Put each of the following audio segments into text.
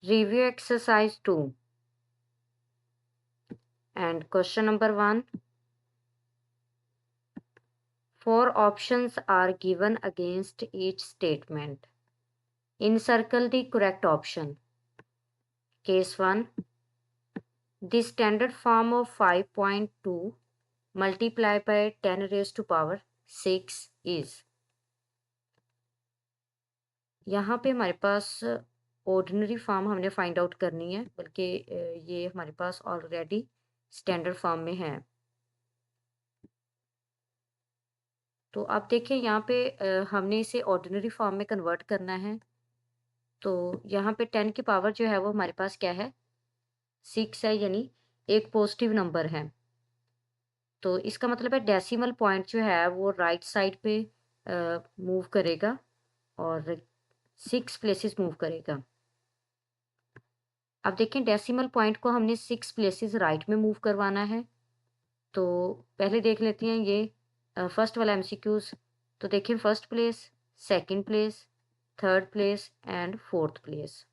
Review exercise 2 and question number 1. 4 options are given against each statement. Encircle the correct option. Case 1. The standard form of 5.2 multiplied by 10 raised to power 6 is. यहाँ पे हमारे पास ordinary form हमने find out करनी है, बल्कि ये हमारे पास already standard form में है। तो आप देखिए यहाँ पे हमने इसे ऑर्डिनरी फॉर्म में कन्वर्ट करना है। तो यहाँ पे 10 की पावर जो है वो हमारे पास क्या है, 6 है, यानी एक पॉजिटिव नंबर है। तो इसका मतलब है डेसिमल पॉइंट जो है वो राइट साइड पे मूव करेगा और 6 प्लेसेस मूव करेगा। अब देखें, डेसिमल पॉइंट को हमने 6 प्लेसेस राइट में मूव करवाना है। तो पहले देख लेते हैं ये फर्स्ट वाला एमसीक्यूज। तो देखिए, first place, second place, third place and fourth place,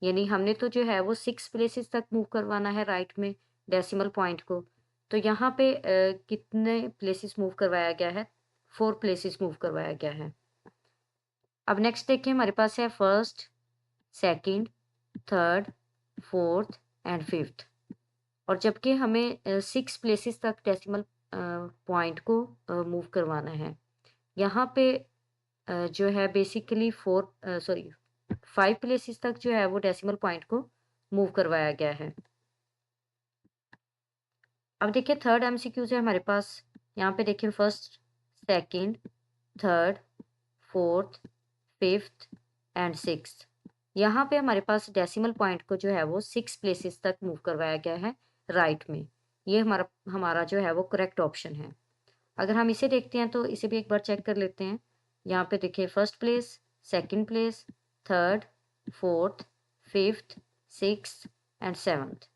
यानी हमने तो जो है वो 6 प्लेसेस तक मूव करवाना है राइट में डेसिमल पॉइंट को। तो यहाँ पे कितने प्लेसेस मूव करवाया गया है, 4 प्लेसेस मूव करवाया गया है। अब नेक्स्ट देखिए, हमारे पास है first, second, third, fourth and fifth, और जबकि हमें 6 प्लेसेस तक डेसिमल पॉइंट को मूव करवाना है। यहाँ पे जो है बेसिकली 5 प्लेसेस तक जो है वो डेसिमल पॉइंट को मूव करवाया गया है। अब देखिए, थर्ड एमसीक्यू है हमारे पास। यहाँ पे देखिए, first, second, third, fourth, fifth and sixth, यहाँ पे हमारे पास डेसिमल पॉइंट को जो है वो 6 प्लेसेस तक मूव करवाया गया है राइट में। ये हमारा हमारा जो है वो करेक्ट ऑप्शन है। अगर हम इसे देखते हैं तो इसे भी एक बार चेक कर लेते हैं। यहाँ पे देखिए, first place, second place, third, fourth, fifth, sixth and seventh.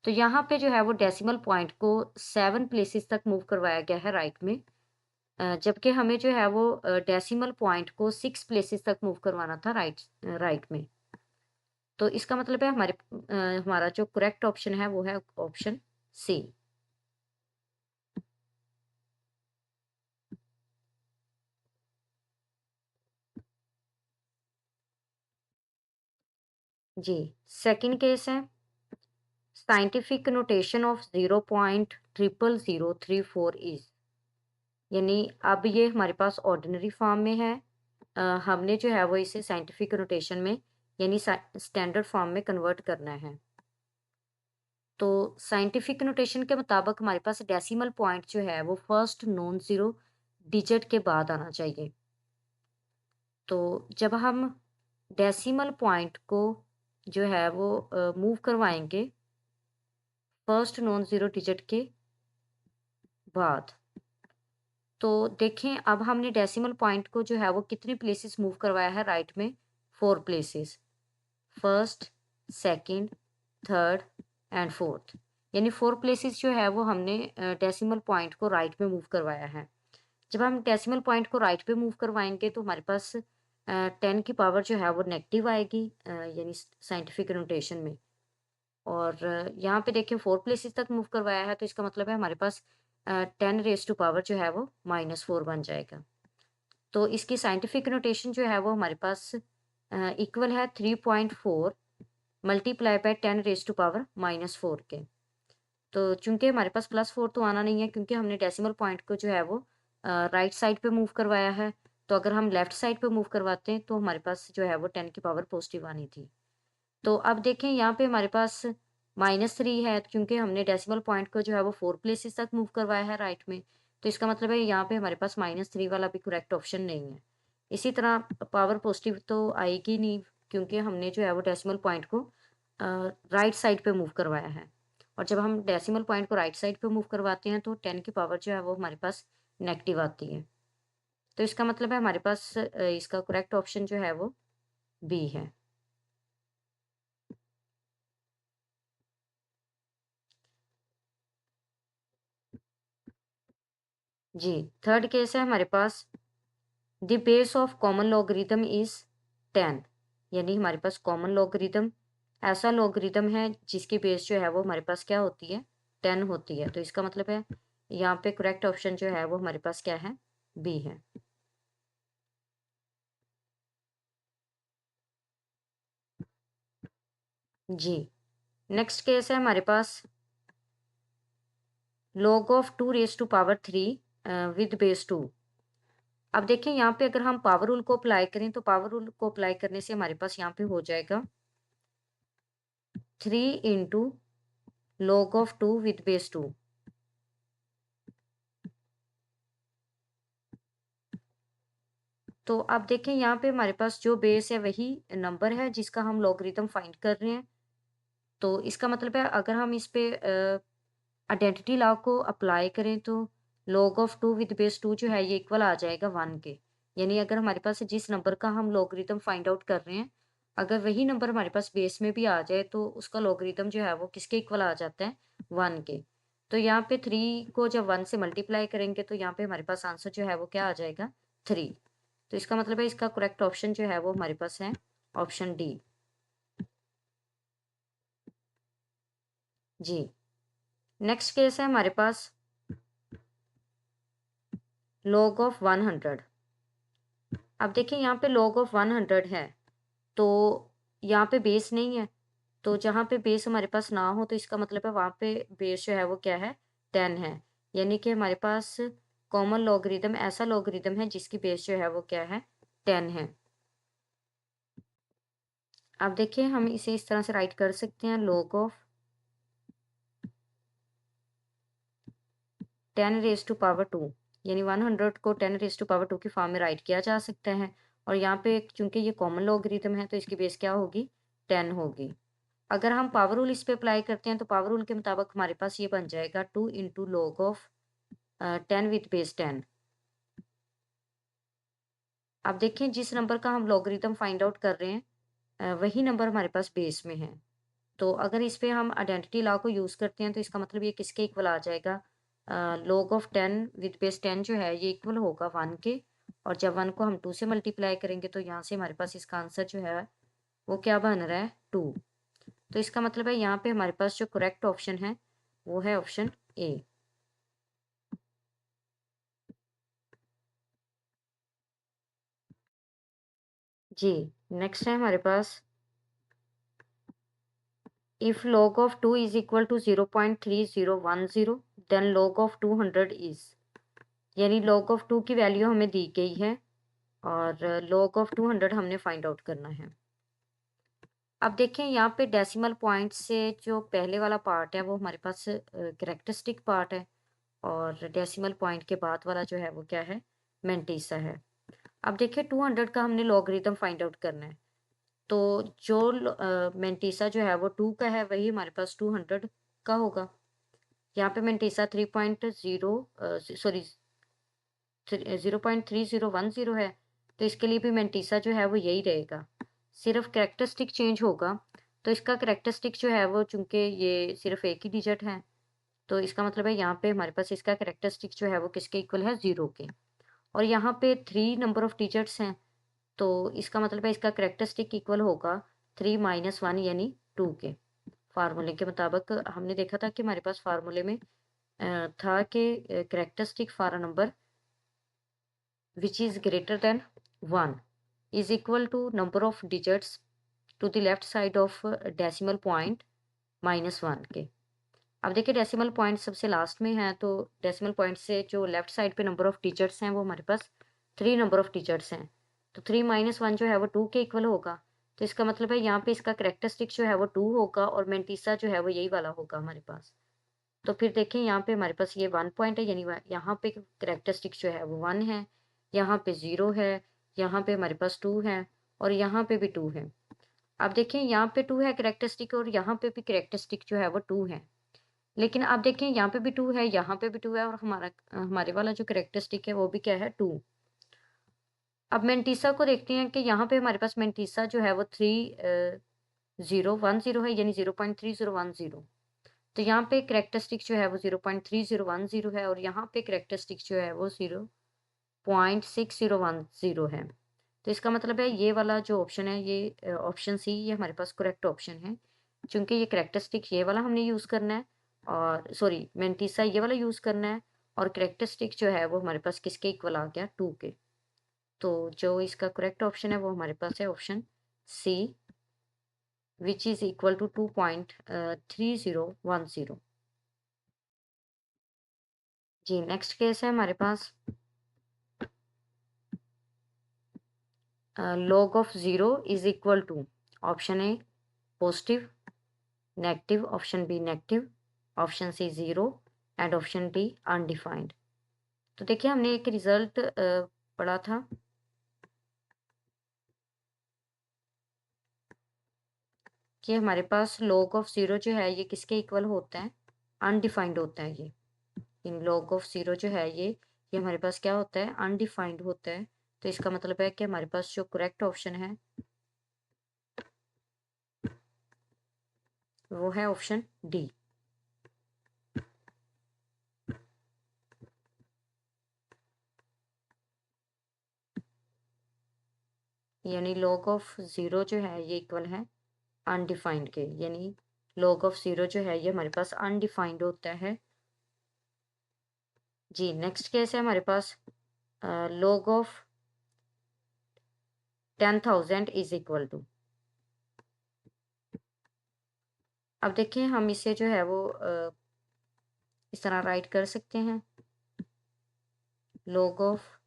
तो यहाँ पे जो है वो डेसिमल पॉइंट को 7 प्लेसेस तक मूव करवाया गया है राइट में, जबकि हमें जो है वो डेसिमल पॉइंट को 6 प्लेसेस तक मूव करवाना था राइट में। तो इसका मतलब है हमारा जो करेक्ट ऑप्शन है वो है ऑप्शन सी। जी, सेकंड केस है, साइंटिफिक नोटेशन ऑफ 0.00034 इज, यानी अब ये हमारे पास ऑर्डिनरी फॉर्म में है। हमने जो है वो इसे साइंटिफिक नोटेशन में, यानी स्टैंडर्ड फॉर्म में कन्वर्ट करना है। तो साइंटिफिक नोटेशन के मुताबिक हमारे पास डेसिमल पॉइंट जो है वो फर्स्ट नॉन जीरो डिजिट के बाद आना चाहिए। तो जब हम डेसिमल पॉइंट को जो है वो मूव करवाएंगे फर्स्ट नॉन जीरो डिजिट के बाद, तो देखें, अब हमने डेसिमल पॉइंट को जो है वो कितने प्लेसेस मूव करवाया है राइट में, 4 places, first, second, third and fourth, यानी 4 प्लेसेस जो है वो हमने डेसिमल पॉइंट को राइट में मूव करवाया है। जब हम डेसिमल पॉइंट को राइट पे मूव करवाएंगे तो हमारे पास 10 की पावर जो है वो नेगेटिव आएगी, यानी साइंटिफिक नोटेशन में। और यहाँ पे देखिए, 4 प्लेसेस तक मूव करवाया है, तो इसका मतलब है हमारे पास 10 रेज टू पावर जो है वो -4 बन जाएगा। तो इसकी साइंटिफिक नोटेशन जो है वो हमारे पास इक्वल है 3.4 multiply by 10 raise to power -4 के। तो चूंकि हमारे पास +4 तो आना नहीं है, क्योंकि हमने डेसिमल पॉइंट को जो है वो राइट साइड पे मूव करवाया है। तो अगर हम लेफ्ट साइड पे मूव करवाते हैं तो हमारे पास जो है वो 10 की पावर पॉजिटिव आनी थी। तो अब देखें, यहाँ पे हमारे पास -3 है, क्योंकि हमने डेसिमल पॉइंट को जो है वो 4 प्लेसेस तक मूव करवाया है राइट में। तो इसका मतलब है यहाँ पे हमारे पास -3 वाला भी करेक्ट ऑप्शन नहीं है। इसी तरह पावर पॉजिटिव तो आएगी नहीं, क्योंकि हमने जो है वो डेसिमल पॉइंट को राइट साइड पे मूव करवाया है। और जब हम डेसिमल पॉइंट को राइट साइड पे मूव करवाते हैं तो 10 की पावर जो है वो हमारे पास नेगेटिव आती है। तो इसका मतलब है हमारे पास इसका करेक्ट ऑप्शन जो है वो बी है। जी, थर्ड केस है हमारे पास, the base of common logarithm is 10, यानी हमारे पास कॉमन लॉगरिथम ऐसा लॉगरिदम है जिसकी बेस जो है वो हमारे पास क्या होती है, 10 होती है। तो इसका मतलब है यहाँ पे करेक्ट ऑप्शन जो है वो हमारे पास क्या है, बी है। जी, नेक्स्ट केस है हमारे पास log of 2 raise to power 3 with base 2। अब देखें यहाँ पे अगर हम पावर रूल को अप्लाई करें तो पावर रूल को अप्लाई करने से हमारे पास यहाँ पे हो जाएगा 3 into log of 2 with base 2। तो अब देखें यहाँ पे हमारे पास जो बेस है वही नंबर है जिसका हम लॉगरिथम फाइंड कर रहे हैं। तो इसका मतलब है अगर हम इस पे आइडेंटिटी लॉ को अप्लाई करें तो log ऑफ 2 विद बेस 2 जो है ये इक्वल आ जाएगा 1 के। यानी अगर हमारे पास जिस नंबर का हम लॉगरिथम फाइंड आउट कर रहे हैं, अगर वही नंबर हमारे पास बेस में भी आ जाए तो उसका लॉगरिथम जो है वो किसके इक्वल आ जाता है, 1 के। तो यहाँ पे 3 को जब 1 से मल्टीप्लाई करेंगे तो यहाँ पे हमारे पास आंसर जो है वो क्या आ जाएगा, 3। तो इसका मतलब है इसका करेक्ट ऑप्शन जो है वो हमारे पास है ऑप्शन डी। जी, नेक्स्ट केस है हमारे पास log ऑफ 100। अब देखिए यहाँ पे log ऑफ 100 है, तो यहाँ पे बेस नहीं है। तो जहाँ पे बेस हमारे पास ना हो तो इसका मतलब है वहाँ पे बेस जो है वो क्या है, 10 है। यानी कि हमारे पास कॉमन लॉगरिदम ऐसा लॉगरिदम है जिसकी बेस जो है वो क्या है, 10 है। अब देखिए हम इसे इस तरह से राइट कर सकते हैं, log of 10 raise to power 2, यानी 100 को 10 रेज टू पावर 2 की फॉर्म में राइट किया जा सकता है। और यहाँ पे चूंकि ये कॉमन लॉगरिदम है तो इसकी बेस क्या होगी, 10 होगी। अगर हम पावर रूल इस पे अप्लाई करते हैं तो पावर रूल के मुताबिक हमारे पास ये बन जाएगा 2 into log of 10 with base 10। अब देखें जिस नंबर का हम लॉगरिथम फाइंड आउट कर रहे हैं वही नंबर हमारे पास बेस में है। तो अगर इस पे हम आइडेंटिटी लॉ को यूज़ करते हैं तो इसका मतलब ये किसके इक्वल आ जाएगा, log ऑफ 10 विद बेस 10 जो है ये इक्वल होगा 1 के। और जब 1 को हम 2 से मल्टीप्लाई करेंगे तो यहाँ से हमारे पास इसका आंसर जो है वो क्या बन रहा है, 2। तो इसका मतलब है यहाँ पे हमारे पास जो करेक्ट ऑप्शन है वो है ऑप्शन ए। जी, नेक्स्ट है हमारे पास if log of 2 is equal to 0.3010 then log of 200 is. यानी log ऑफ 2 की वैल्यू हमें दी गई है और log ऑफ 200 हमने फाइंड आउट करना है। अब देखें यहाँ पे डेसिमल पॉइंट से जो पहले वाला पार्ट है वो हमारे पास कैरेक्टरिस्टिक पार्ट है और डेसिमल पॉइंट के बाद वाला जो है वो क्या है, मेंटीसा है। अब देखिए 200 का हमने लॉगरिथम फाइंड आउट करना है। तो जो मेंटीसा जो है वो 2 का है वही हमारे पास 200 का होगा। यहाँ पे मेंटीसा 3.0 सॉरी 0.3010 है। तो इसके लिए भी मेंटीसा जो है वो यही रहेगा, सिर्फ कैरेक्टरिस्टिक चेंज होगा। तो इसका कैरेक्टरिस्टिक जो है वो चूंकि ये सिर्फ एक ही डिजिट है तो इसका मतलब है यहाँ पे हमारे पास इसका कैरेक्टरिस्टिक जो है वो किसके इक्वल है, 0 के। और यहाँ पे 3 नंबर ऑफ डिजिट्स हैं तो इसका मतलब है इसका कैरेक्टरिस्टिक इक्वल होगा 3 माइनस 1 यानी 2 के। फार्मूले के मुताबिक हमने देखा था कि हमारे पास फार्मूले में था कि characteristic for a number which is greater than 1 is equal to number of digits to the left side of decimal point minus 1 के। अब देखिए डेसिमल पॉइंट सबसे लास्ट में है तो डेसिमल पॉइंट से जो लेफ्ट साइड पे नंबर ऑफ डिजिट्स हैं वो हमारे पास 3 नंबर ऑफ डिजिट्स हैं। तो 3 माइनस 1 जो है वो 2 के इक्वल होगा। तो इसका मतलब है यहाँ पे इसका कैरेक्टरिस्टिक जो है वो 2 होगा और मेंटीसा जो है वो यही वाला होगा हमारे पास। तो फिर देखें यहाँ पे हमारे पास ये 1 पॉइंट है, यानी यहाँ पे कैरेक्टरिस्टिक जो है वो 1 है, यहाँ पे 0 है, यहाँ पे हमारे पास 2 है और यहाँ पे भी 2 है। अब देखें यहाँ पे 2 है कैरेक्टरिस्टिक और यहाँ पे भी कैरेक्टरिस्टिक जो है वो 2 है। लेकिन आप देखें यहाँ पे भी 2 है, यहाँ पे भी 2 है और हमारे वाला जो कैरेक्टरिस्टिक है वो भी क्या है, 2। अब मेंटीसा को देखते हैं कि यहाँ पे हमारे पास मेंटीसा जो है वो 3010 है, यानी 0.3010। तो यहाँ पे कैरेक्टरिस्टिक जो है वो 0.3010 है और यहाँ पे कैरेक्टरिस्टिक जो है वो 0.6010 है। तो इसका मतलब है ये वाला जो ऑप्शन है ये ऑप्शन सी ये हमारे पास करेक्ट ऑप्शन है। चूंकि ये करेक्टरिस्टिक ये वाला हमने यूज़ करना है, और सॉरी मेंटिसा ये वाला यूज़ करना है, और करेक्टरिस्टिक जो है वो हमारे पास किसके इक्वल आ गया, 2 के। तो जो इसका करेक्ट ऑप्शन है वो हमारे पास है option C, which is equal to 2.3010। जी नेक्स्ट केस है हमारे पास log of 0 is equal to, option A positive, negative, option B negative, option C 0 and option D undefined. तो देखिए हमने एक रिजल्ट पढ़ा था कि हमारे पास log ऑफ 0 जो है ये किसके इक्वल होता है, अनडिफाइंड होता है ये। इन log ऑफ 0 जो है ये हमारे पास क्या होता है, अनडिफाइंड होता है। तो इसका मतलब है कि हमारे पास जो करेक्ट ऑप्शन है वो है ऑप्शन डी। यानी log ऑफ 0 जो है ये इक्वल है अनडिफाइंड के, यानी log ऑफ 0 जो है ये हमारे पास अनडिफाइंड होता है। जी नेक्स्ट केस है हमारे पास log of 10,000 is equal to. अब देखिए हम इसे जो है वो इस तरह राइट कर सकते हैं, log of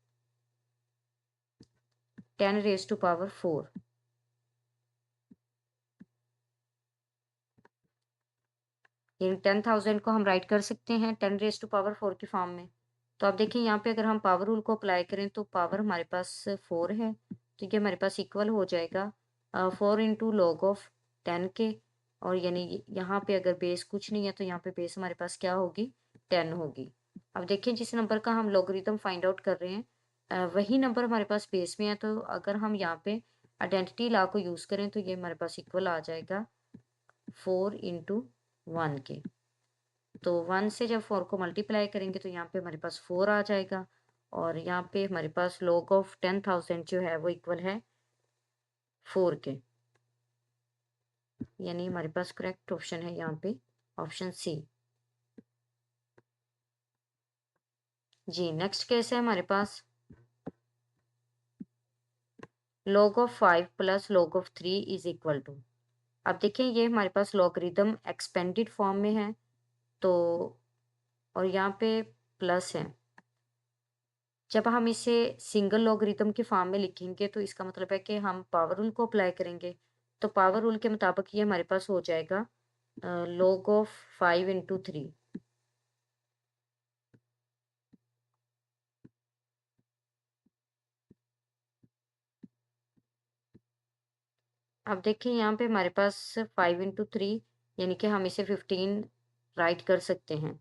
10 raise to power 4। यानी 10,000 को हम राइट कर सकते हैं 10 रेज टू पावर 4 की फॉर्म में। तो आप देखिए यहाँ पे अगर हम पावर रूल को अप्लाई करें तो पावर हमारे पास 4 है, तो ये हमारे पास इक्वल हो जाएगा 4 इंटू log ऑफ 10 के। और यानी यहाँ पे अगर बेस कुछ नहीं है तो यहाँ पे बेस हमारे पास क्या होगी, 10 होगी। अब देखिए जिस नंबर का हम लॉगरिथम फाइंड आउट कर रहे हैं वही नंबर हमारे पास बेस में है, तो अगर हम यहाँ पे आइडेंटिटी लॉ को यूज़ करें तो ये हमारे पास इक्वल आ जाएगा 4 इंटू 1 के। तो 1 से जब 4 को मल्टीप्लाई करेंगे तो यहाँ पे हमारे पास 4 आ जाएगा, और यहाँ पे हमारे पास log ऑफ 10,000 जो है वो इक्वल है 4 के। यानी हमारे पास करेक्ट ऑप्शन है यहाँ पे ऑप्शन सी। जी नेक्स्ट केस है हमारे पास log of 5 plus log of 3 is equal to. अब देखिए ये हमारे पास लॉगरिदम एक्सपेंडेड फॉर्म में है, तो और यहाँ पे प्लस है। जब हम इसे सिंगल लॉगरिथम के फॉर्म में लिखेंगे तो इसका मतलब है कि हम पावर रूल को अप्लाई करेंगे। तो पावर रूल के मुताबिक ये हमारे पास हो जाएगा log ऑफ 5 इंटू 3। अब देखिए यहाँ पे हमारे पास 5 इंटू 3 यानी कि हम इसे 15 राइट कर सकते हैं।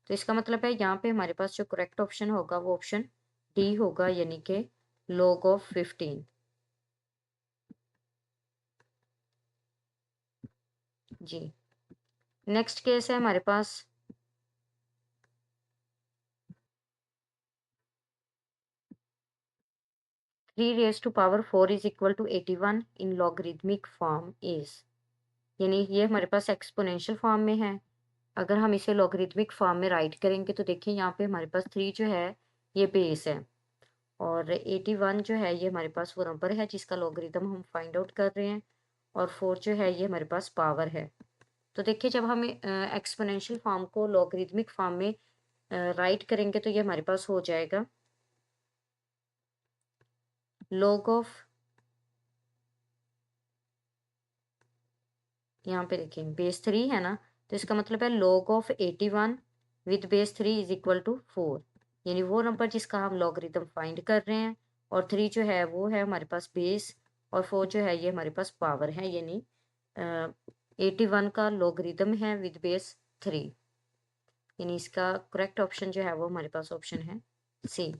तो इसका मतलब है यहाँ पे हमारे पास जो करेक्ट ऑप्शन होगा वो ऑप्शन डी होगा, यानी कि log ऑफ 15। जी नेक्स्ट केस है हमारे पास 3 raise to power 4 is equal to 81 in logarithmic form is. यानी ये हमारे पास एक्सपोनेंशियल फॉर्म में है। अगर हम इसे लॉगरिथमिक फॉर्म में राइट करेंगे तो देखिए यहाँ पे हमारे पास 3 जो है ये बेस है, और 81 जो है ये हमारे पास वो नंबर है जिसका लॉगरिथम हम फाइंड आउट कर रहे हैं, और 4 जो है ये हमारे पास पावर है। तो देखिए जब हम एक्सपोनेंशियल फॉर्म को लॉगरिथमिक फॉर्म में राइट करेंगे तो ये हमारे पास हो जाएगा log ऑफ, यहाँ पे देखिए बेस 3 है ना, तो इसका मतलब है log of 81 with base 3 is equal to 4। यानी वो नंबर जिसका हम लॉगरिथम फाइंड कर रहे हैं, और 3 जो है वो है हमारे पास बेस, और 4 जो है ये हमारे पास पावर है। यानी 81 का लॉगरिथम है विद बेस 3। यानी इसका करेक्ट ऑप्शन जो है वो हमारे पास ऑप्शन है सी।